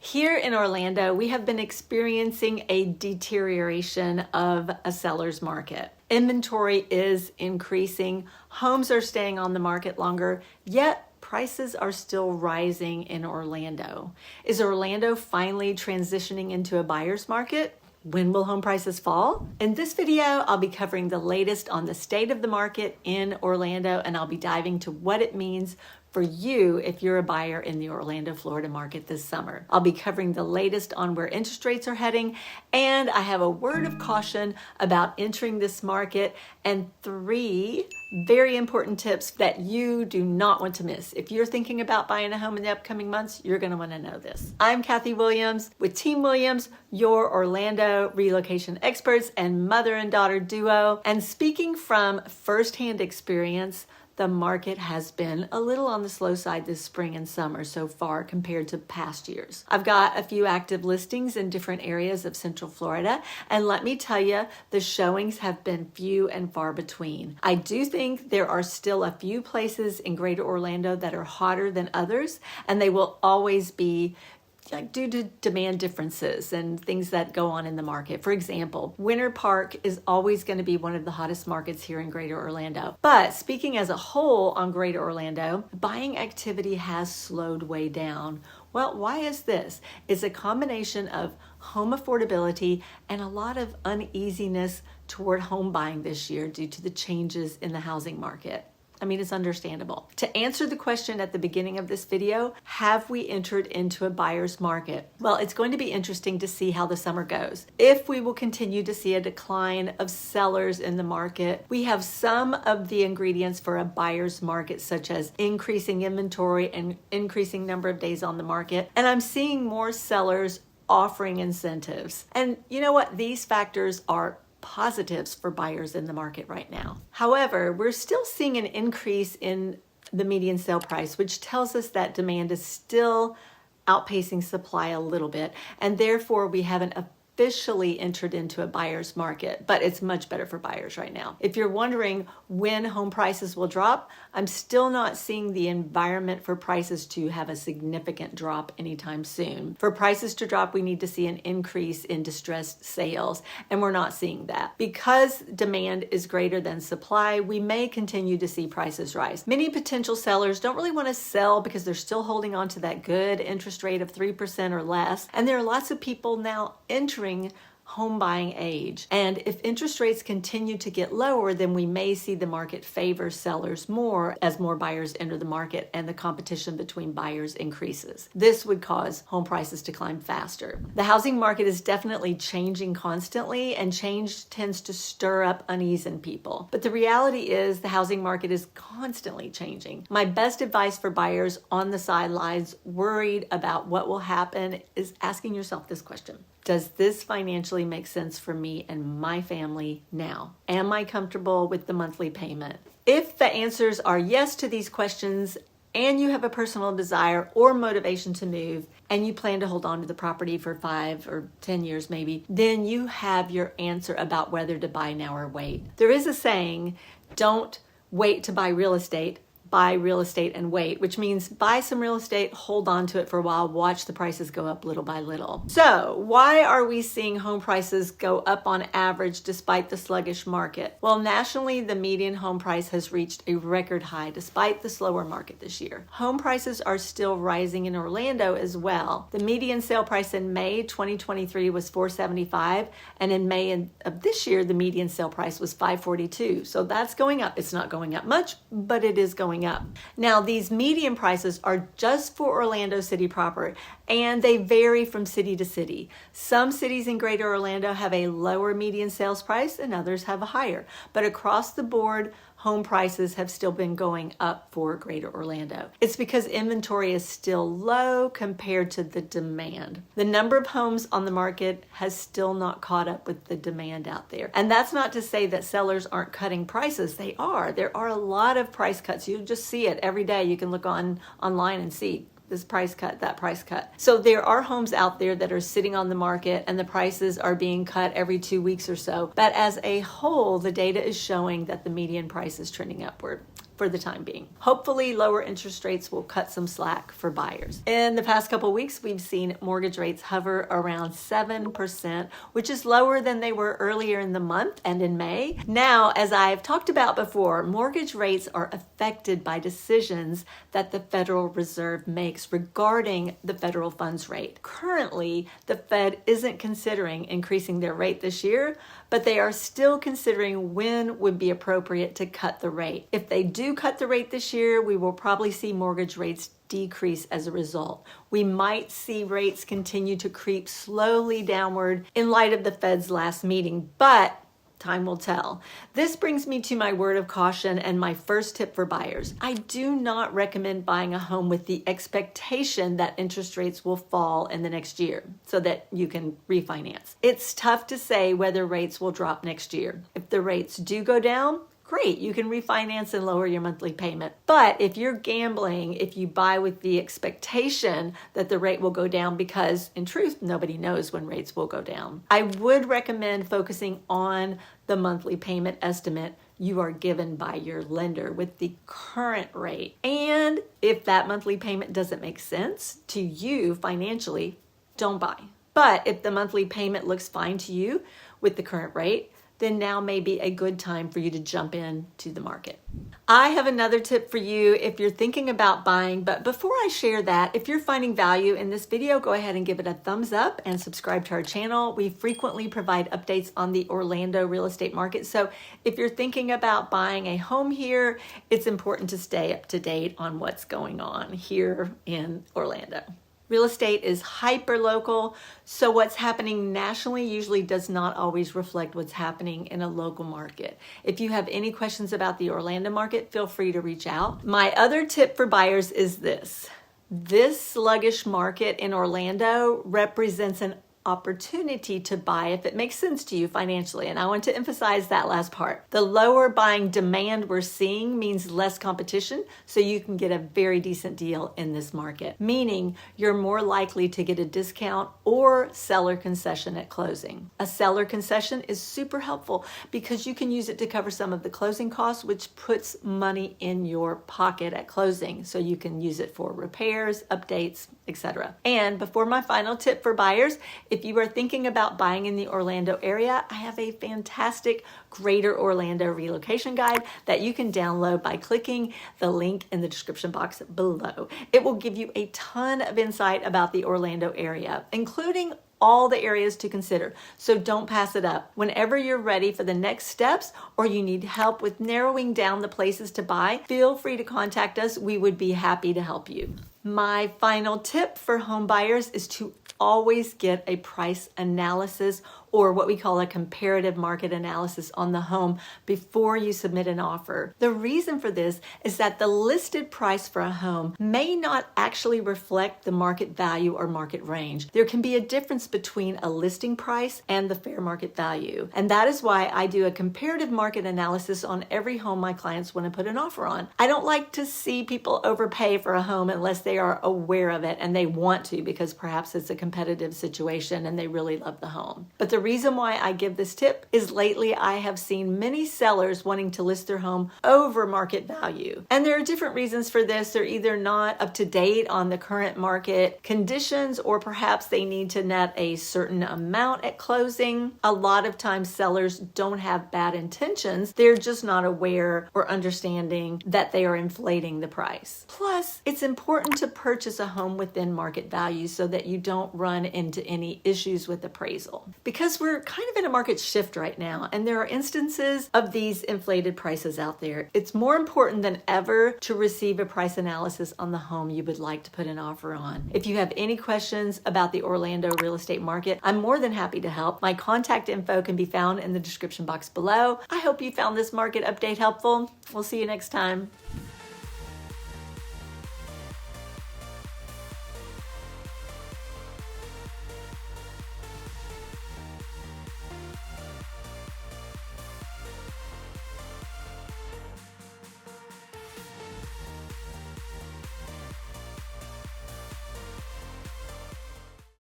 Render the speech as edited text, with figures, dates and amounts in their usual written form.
Here in Orlando, we have been experiencing a deterioration of a seller's market. Inventory is increasing, homes are staying on the market longer, yet prices are still rising in Orlando. Is Orlando finally transitioning into a buyer's market? When will home prices fall? In this video, I'll be covering the latest on the state of the market in Orlando, and I'll be diving to what it means for you if you're a buyer in the Orlando, Florida market this summer. I'll be covering the latest on where interest rates are heading, and I have a word of caution about entering this market and 3 very important tips that you do not want to miss. If you're thinking about buying a home in the upcoming months, you're going to want to know this. I'm Kathy Williams with Team Williams, your Orlando Relocation Experts and mother and daughter duo. And speaking from firsthand experience, the market has been a little on the slow side this spring and summer so far compared to past years. I've got a few active listings in different areas of Central Florida, and let me tell you, the showings have been few and far between. I do think there are still a few places in Greater Orlando that are hotter than others, and they will always be due to demand differences and things that go on in the market. For example, Winter Park is always going to be one of the hottest markets here in Greater Orlando. But speaking as a whole on Greater Orlando, buying activity has slowed way down. Well, why is this? It's a combination of home affordability and a lot of uneasiness toward home buying this year due to the changes in the housing market. I mean, it's understandable. To answer the question at the beginning of this video, have we entered into a buyer's market? Well, it's going to be interesting to see how the summer goes. If we will continue to see a decline of sellers in the market, we have some of the ingredients for a buyer's market, such as increasing inventory and increasing number of days on the market. And I'm seeing more sellers offering incentives. And you know what? These factors are positives for buyers in the market right now. However, we're still seeing an increase in the median sale price, which tells us that demand is still outpacing supply a little bit, and therefore we haven't officially entered into a buyer's market, but it's much better for buyers right now. If you're wondering when home prices will drop, I'm still not seeing the environment for prices to have a significant drop anytime soon. For prices to drop, we need to see an increase in distressed sales, and we're not seeing that. Because demand is greater than supply, we may continue to see prices rise. Many potential sellers don't really want to sell because they're still holding on to that good interest rate of 3% or less, and there are lots of people now entering home buying age. And if interest rates continue to get lower, then we may see the market favor sellers more as more buyers enter the market and the competition between buyers increases. This would cause home prices to climb faster. The housing market is definitely changing constantly, and change tends to stir up unease in people. But the reality is the housing market is constantly changing. My best advice for buyers on the sidelines worried about what will happen is asking yourself this question. Does this financially make sense for me and my family now? Am I comfortable with the monthly payment? If the answers are yes to these questions, and you have a personal desire or motivation to move, and you plan to hold on to the property for 5 or 10 years maybe, then you have your answer about whether to buy now or wait. There is a saying, don't wait to buy real estate, buy real estate and wait, which means buy some real estate, hold on to it for a while, watch the prices go up little by little. So why are we seeing home prices go up on average despite the sluggish market? Well, nationally, the median home price has reached a record high despite the slower market this year. Home prices are still rising in Orlando as well. The median sale price in May 2023 was $475, and in May of this year, the median sale price was $542. So that's going up. It's not going up much, but it is going up. Now, these median prices are just for Orlando City proper, and they vary from city to city. Some cities in Greater Orlando have a lower median sales price and others have a higher. But across the board, home prices have still been going up for Greater Orlando. It's because inventory is still low compared to the demand. The number of homes on the market has still not caught up with the demand out there. And that's not to say that sellers aren't cutting prices. They are. There are a lot of price cuts. You just see it every day. You can look online and see this price cut, that price cut. So there are homes out there that are sitting on the market and the prices are being cut every 2 weeks or so. But as a whole, the data is showing that the median price is trending upward. for the time being. Hopefully, lower interest rates will cut some slack for buyers. In the past couple weeks, we've seen mortgage rates hover around 7%, which is lower than they were earlier in the month and in May. Now, as I've talked about before, mortgage rates are affected by decisions that the Federal Reserve makes regarding the federal funds rate. Currently, the Fed isn't considering increasing their rate this year, but they are still considering when would be appropriate to cut the rate. If they do cut the rate this year, we will probably see mortgage rates decrease as a result. We might see rates continue to creep slowly downward in light of the Fed's last meeting, but time will tell. This brings me to my word of caution and my first tip for buyers. I do not recommend buying a home with the expectation that interest rates will fall in the next year so that you can refinance. It's tough to say whether rates will drop next year. If the rates do go down, great, you can refinance and lower your monthly payment. But if you're gambling, if you buy with the expectation that the rate will go down, because in truth, nobody knows when rates will go down, I would recommend focusing on the monthly payment estimate you are given by your lender with the current rate. And if that monthly payment doesn't make sense to you financially, don't buy. But if the monthly payment looks fine to you with the current rate, then now may be a good time for you to jump into the market. I have another tip for you if you're thinking about buying, but before I share that, if you're finding value in this video, go ahead and give it a thumbs up and subscribe to our channel. We frequently provide updates on the Orlando real estate market, so if you're thinking about buying a home here, it's important to stay up to date on what's going on here in Orlando. Real estate is hyper-local, so what's happening nationally usually does not always reflect what's happening in a local market. If you have any questions about the Orlando market, feel free to reach out. My other tip for buyers is this. This sluggish market in Orlando represents an opportunity to buy if it makes sense to you financially. And I want to emphasize that last part. The lower buying demand we're seeing means less competition, so you can get a very decent deal in this market, meaning you're more likely to get a discount or seller concession at closing. A seller concession is super helpful because you can use it to cover some of the closing costs, which puts money in your pocket at closing. So you can use it for repairs, updates, etc. And before my final tip for buyers, if you are thinking about buying in the Orlando area, I have a fantastic Greater Orlando Relocation Guide that you can download by clicking the link in the description box below. It will give you a ton of insight about the Orlando area, including all the areas to consider. So don't pass it up. Whenever you're ready for the next steps or you need help with narrowing down the places to buy, feel free to contact us. We would be happy to help you. My final tip for home buyers is to always get a price analysis or what we call a comparative market analysis on the home before you submit an offer. The reason for this is that the listed price for a home may not actually reflect the market value or market range. There can be a difference between a listing price and the fair market value. And that is why I do a comparative market analysis on every home my clients want to put an offer on. I don't like to see people overpay for a home unless they are aware of it and they want to, because perhaps it's a competitive situation and they really love the home. But the reason why I give this tip is lately I have seen many sellers wanting to list their home over market value. And there are different reasons for this. They're either not up to date on the current market conditions, or perhaps they need to net a certain amount at closing. A lot of times sellers don't have bad intentions. They're just not aware or understanding that they are inflating the price. Plus, it's important to purchase a home within market value so that you don't run into any issues with appraisal. Because we're kind of in a market shift right now, and there are instances of these inflated prices out there. It's more important than ever to receive a price analysis on the home you would like to put an offer on. If you have any questions about the Orlando real estate market, I'm more than happy to help. My contact info can be found in the description box below. I hope you found this market update helpful. We'll see you next time.